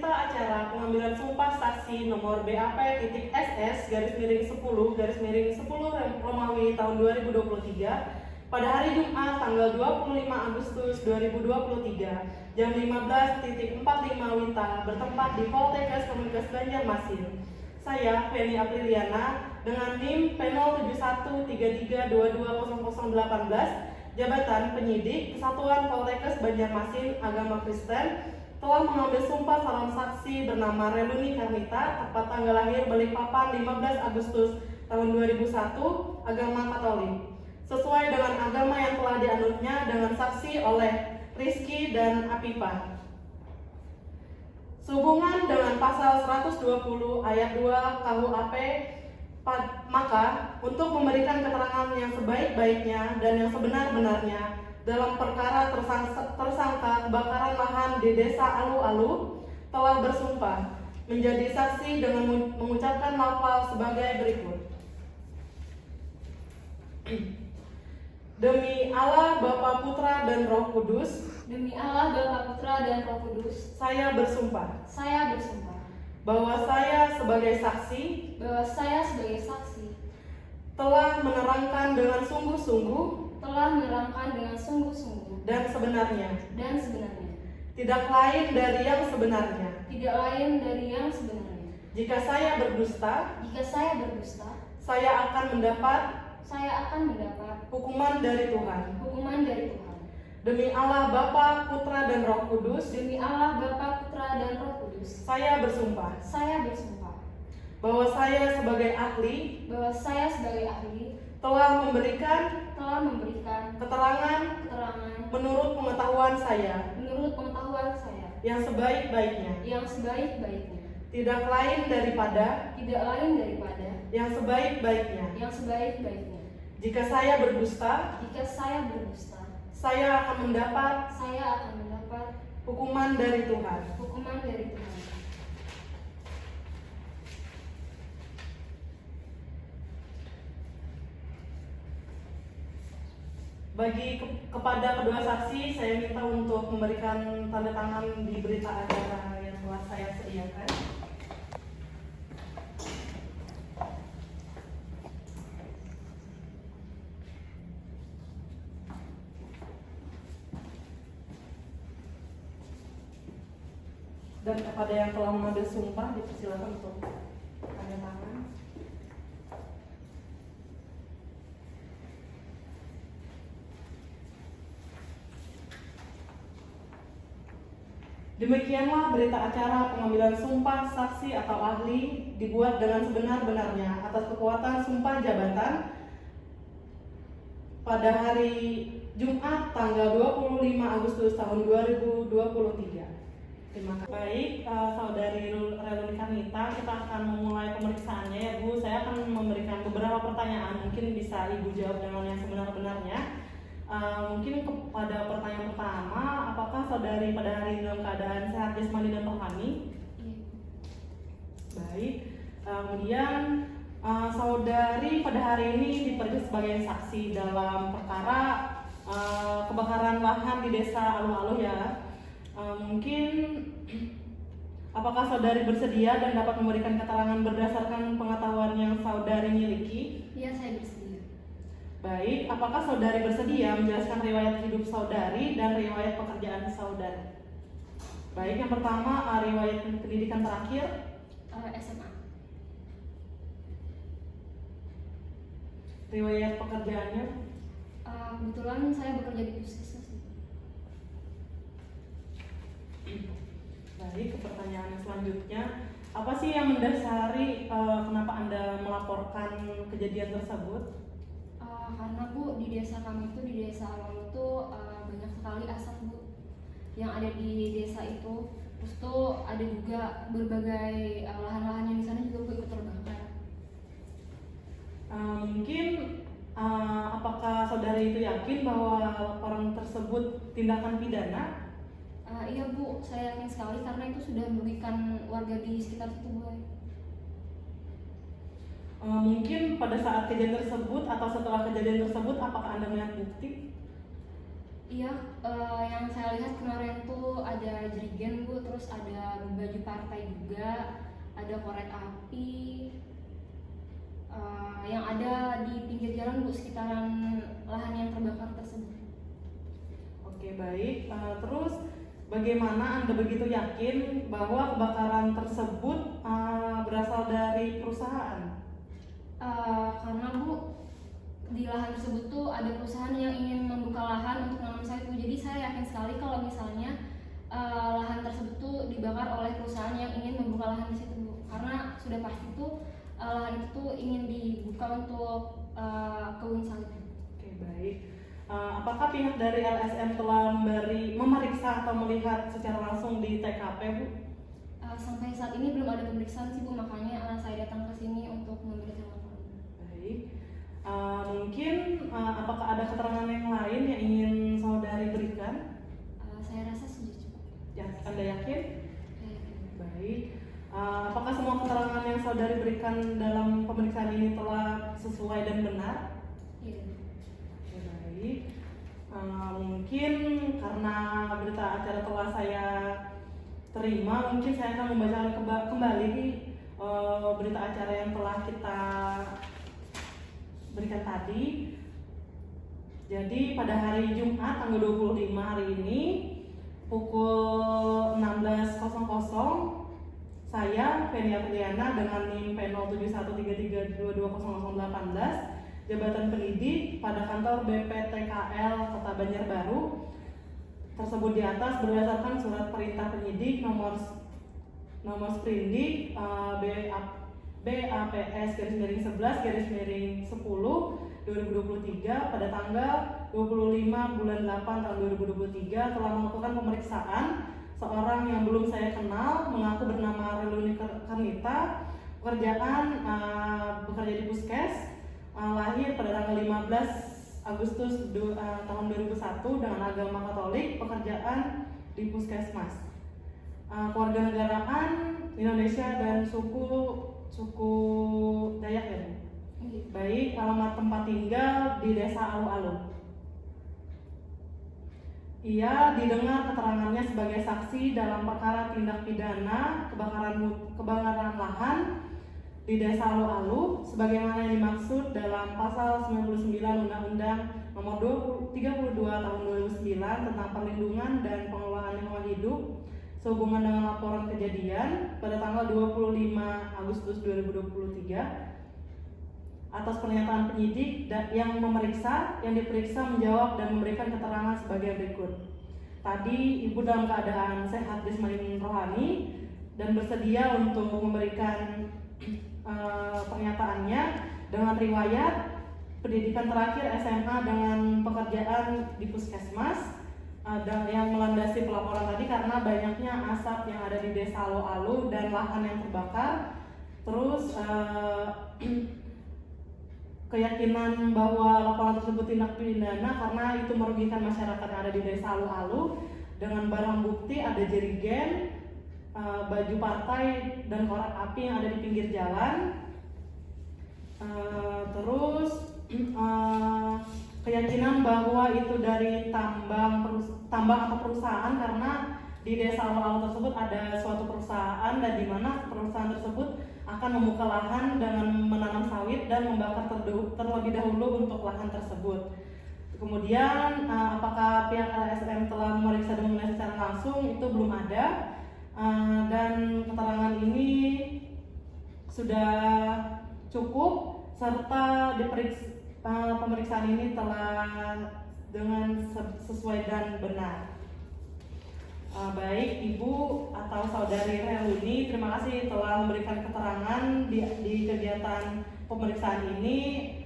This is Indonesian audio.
acara pengambilan sumpah saksi nomor BAP.SS /10 Romawi tahun 2023 pada hari Jumat tanggal 25 Agustus 2023 jam 15.45 WITA bertempat di Poltekkes Kemenkes Banjarmasin. Saya Feni Apriliana dengan NIM P07133220018 Jabatan Penyidik Kesatuan Poltekkes Banjarmasin Agama Kristen telah mengambil sumpah salam saksi bernama Reluni Karnita, tepat tanggal lahir Balikpapan 15 Agustus tahun 2001, agama Katolik, sesuai dengan agama yang telah dianutnya dengan saksi oleh Rizky dan Apipah. Sehubungan dengan pasal 120 ayat 2 KUHP, maka untuk memberikan keterangan yang sebaik-baiknya dan yang sebenar-benarnya dalam perkara tersangka kebakaran lahan di Desa Alu-Alu telah bersumpah menjadi saksi dengan mengucapkan lafal sebagai berikut. Demi Allah Bapa, Putra dan Roh Kudus. Demi Allah Bapa, Putra dan Roh Kudus. Saya bersumpah. Saya bersumpah. Bahwa saya sebagai saksi. Bahwa saya sebagai saksi. Telah menerangkan dengan sungguh-sungguh. Telah menerangkan dengan sungguh-sungguh. Dan sebenarnya. Dan sebenarnya. Tidak lain dari yang sebenarnya. Tidak lain dari yang sebenarnya. Jika saya berdusta. Jika saya berdusta. Saya akan mendapat. Saya akan mendapat hukuman dari Tuhan. Hukuman dari Tuhan. Demi Allah Bapa, Putra dan Roh Kudus. Demi Allah Bapa, Putra dan Roh Kudus. Saya bersumpah. Saya bersumpah. Bahwa saya sebagai ahli. Bahwa saya sebagai ahli. Telah memberikan. Keterangan. Menurut pengetahuan saya. Menurut pengetahuan saya. Yang sebaik-baiknya. Yang sebaik-baiknya. Tidak lain daripada. Tidak lain daripada. Yang sebaik-baiknya. Yang sebaik-baiknya. Jika saya berdusta. Jika saya berdusta. Saya akan mendapat. Saya akan mendapat hukuman dari Tuhan. Hukuman dari Tuhan. Kepada kedua saksi, saya minta untuk memberikan tanda tangan di berita acara yang telah saya sediakan. Dan kepada yang telah mengambil sumpah, dipersilakan untuk tanda tangan. Demikianlah berita acara pengambilan sumpah saksi atau ahli dibuat dengan sebenar-benarnya atas kekuatan sumpah jabatan pada hari Jumat tanggal 25 Agustus tahun 2023. Terima kasih. Baik, Saudari Reluni Karnita, kita akan memulai pemeriksaannya ya Bu. Saya akan memberikan beberapa pertanyaan, mungkin bisa Ibu jawab dengan yang sebenar-benarnya. Mungkin kepada pertanyaan pertama, apakah saudari pada hari ini dalam keadaan sehat jasmani dan rohani? Baik. Kemudian saudari pada hari ini diperiksa sebagai saksi dalam perkara kebakaran lahan di Desa Alu-Alu ya. Mungkin apakah saudari bersedia dan dapat memberikan keterangan berdasarkan pengetahuan yang saudari miliki? Iya, saya bersedia. Baik, apakah saudari bersedia menjelaskan riwayat hidup saudari dan riwayat pekerjaan saudari? Baik, yang pertama riwayat pendidikan terakhir SMA. Riwayat pekerjaannya? Kebetulan saya bekerja di puskesmas. Baik, ke pertanyaan selanjutnya, apa sih yang mendasari kenapa Anda melaporkan kejadian tersebut? Karena Bu, di desa kami itu, di Desa Alu itu banyak sekali asap Bu yang ada di desa itu. Terus tuh ada juga berbagai lahan-lahan yang di sana juga Bu ikut terbakar. Mungkin apakah saudari itu yakin bahwa laporan tersebut tindakan pidana? Iya Bu, saya yakin sekali karena itu sudah merugikan warga di sekitar situ Bu. Mungkin pada saat kejadian tersebut atau setelah kejadian tersebut apakah Anda melihat bukti? Iya, yang saya lihat kemarin tuh ada jerigen Bu, terus ada baju partai juga, ada korek api, yang ada di pinggir jalan Bu, sekitaran lahan yang terbakar tersebut. Oke, baik. Terus bagaimana Anda begitu yakin bahwa kebakaran tersebut berasal dari perusahaan? Karena Bu, di lahan tersebut tuh ada perusahaan yang ingin membuka lahan untuk menanam sawit Bu. Jadi saya yakin sekali kalau misalnya lahan tersebut tuh dibakar oleh perusahaan yang ingin membuka lahan di situ Bu. Karena sudah pasti tuh lahan itu tuh ingin dibuka untuk kebun sawit Bu. Oke, baik. Apakah pihak dari LSM telah memeriksa atau melihat secara langsung di TKP, Bu? Sampai saat ini belum ada pemeriksaan sih Bu, makanya saya datang ke sini untuk memberikan laporan. Baik. Mungkin apakah ada keterangan yang lain yang ingin saudari berikan? Saya rasa sudah cukup. Ya, Anda yakin? Saya yakin. Baik. Apakah semua keterangan yang saudari berikan dalam pemeriksaan ini telah sesuai dan benar? Iya. Oke, baik. Mungkin karena berita acara telah saya terima, mungkin saya akan membacakan kembali berita acara yang telah kita berikan tadi. Jadi pada hari Jumat tanggal 25 hari ini pukul 16.00 saya Feni Apriliana dengan NIM P071332200018 jabatan pendidik pada kantor BPTKL Kota Banjarbaru tersebut di atas berdasarkan surat perintah penyidik nomor sprindik BAPS /11/10 2023 pada tanggal 25 bulan 8 tahun 2023 telah melakukan pemeriksaan seorang yang belum saya kenal mengaku bernama Reluni Karnita, bekerja di Puskes, lahir pada tanggal 15 Agustus tahun 2001 dengan agama Katolik, pekerjaan di Puskesmas, kewarganegaraan Indonesia dan suku Dayak ya Bu? Baik, alamat tempat tinggal di Desa Alu-Alu. Ia didengar keterangannya sebagai saksi dalam perkara tindak pidana kebakaran lahan di Desa Alu-Alu sebagaimana yang dimaksud dalam pasal 99 Undang-Undang Nomor 32 Tahun 2009 tentang perlindungan dan pengelolaan lingkungan hidup sehubungan dengan laporan kejadian pada tanggal 25 Agustus 2023 atas pernyataan penyidik yang diperiksa menjawab dan memberikan keterangan sebagai berikut. Tadi Ibu dalam keadaan sehat jasmani rohani dan bersedia untuk memberikan pernyataannya dengan riwayat pendidikan terakhir SMA dengan pekerjaan di Puskesmas dan yang melandasi pelaporan tadi karena banyaknya asap yang ada di Desa Alu-Alu dan lahan yang terbakar. Terus keyakinan bahwa laporan tersebut tindak pidana karena itu merugikan masyarakat yang ada di Desa Alu-Alu dengan barang bukti ada jerigen, baju partai dan korek api yang ada di pinggir jalan. Terus keyakinan bahwa itu dari tambang atau perusahaan karena di Desa Alu-Alu tersebut ada suatu perusahaan dan di mana perusahaan tersebut akan membuka lahan dengan menanam sawit dan membakar terlebih dahulu untuk lahan tersebut. Kemudian apakah pihak LSM telah memeriksa dan menilai secara langsung itu belum ada, dan keterangan ini sudah cukup serta pemeriksaan ini telah dengan sesuai dan benar. Baik Ibu atau Saudari Reluni, terima kasih telah memberikan keterangan di kegiatan pemeriksaan ini.